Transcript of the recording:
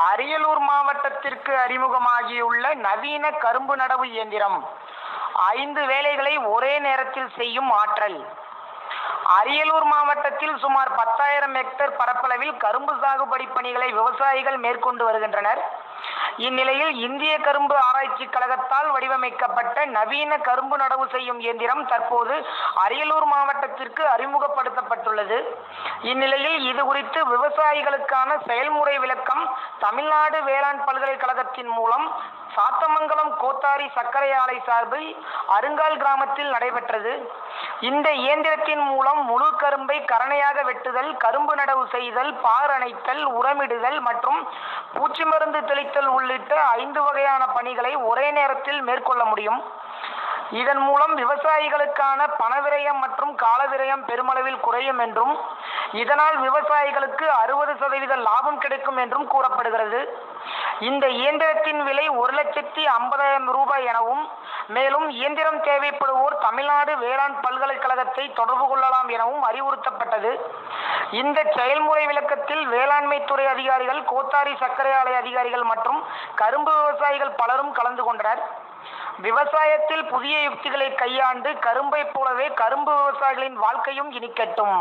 அரியலூர் மாவட்டத்திற்கு அறிமுகமாகியுள்ள நவீன கரும்பு நடவு இயந்திரம் 5 வேலைகளை ஒரே நேரத்தில் செய்யும் ஆற்றல். அரியலூர் மாவட்டத்தில் சுமார் 10,000 ஹெக்டேர் பரப்பளவில் கரும்பு சாகுபடி பணிகளை விவசாயிகள் மேற்கொண்டு வருகின்றனர். இந்நிலையில் இந்திய கரும்பு ஆராய்ச்சி கழகத்தால் வடிவமைக்கப்பட்ட நவீன கரும்பு நடவு செய்யும் இயந்திரம் தற்போது அரியலூர் மாவட்டத்திற்கு அறிமுகப்படுத்தப்பட்டுள்ளது. இந்நிலையில் இது குறித்து விவசாயிகளுக்கான செயல்முறை விளக்கம் தமிழ்நாடு வேளாண் பல்கலைக்கழகத்தின் மூலம் சாத்தமங்கலம் கோத்தாரி சர்க்கரை ஆலை சார்பில் அருங்கால் கிராமத்தில் நடைபெற்றது. இந்த இயந்திரத்தின் மூலம் முழு கரும்பை கரணையாக வெட்டுதல், கரும்பு நடவு செய்தல், பார் அணைத்தல், உரமிடுதல் மற்றும் பூச்சி மருந்து தெளித்தல் உள்ளிட்ட 5 வகையான பணிகளை ஒரே நேரத்தில் மேற்கொள்ள முடியும். இதன் மூலம் விவசாயிகளுக்கான பணவிரயம் மற்றும் காலவிரயம் பெருமளவில் குறையும் என்றும் இதனால் விவசாயிகளுக்கு 60% லாபம் கிடைக்கும் என்றும் கூறப்படுகிறது. இந்த இயந்திரத்தின் விலை 1,50,000 ரூபாய் எனவும் மேலும் இயந்திரம் தேவைப்படுவோர் தமிழ்நாடு வேளாண் பல்கலைக்கழகத்தை தொடர்பு கொள்ளலாம் எனவும் அறிவுறுத்தப்பட்டது. இந்த செயல்முறை விளக்கத்தில் வேளாண்மை துறை அதிகாரிகள், கோத்தாரி சர்க்கரை ஆலை அதிகாரிகள் மற்றும் கரும்பு விவசாயிகள் பலரும் கலந்து கொண்டனர். விவசாயத்தில் புதிய யுக்திகளை கையாண்டு கரும்பை போலவே கரும்பு விவசாயிகளின் வாழ்க்கையும் இனிக்கட்டும்.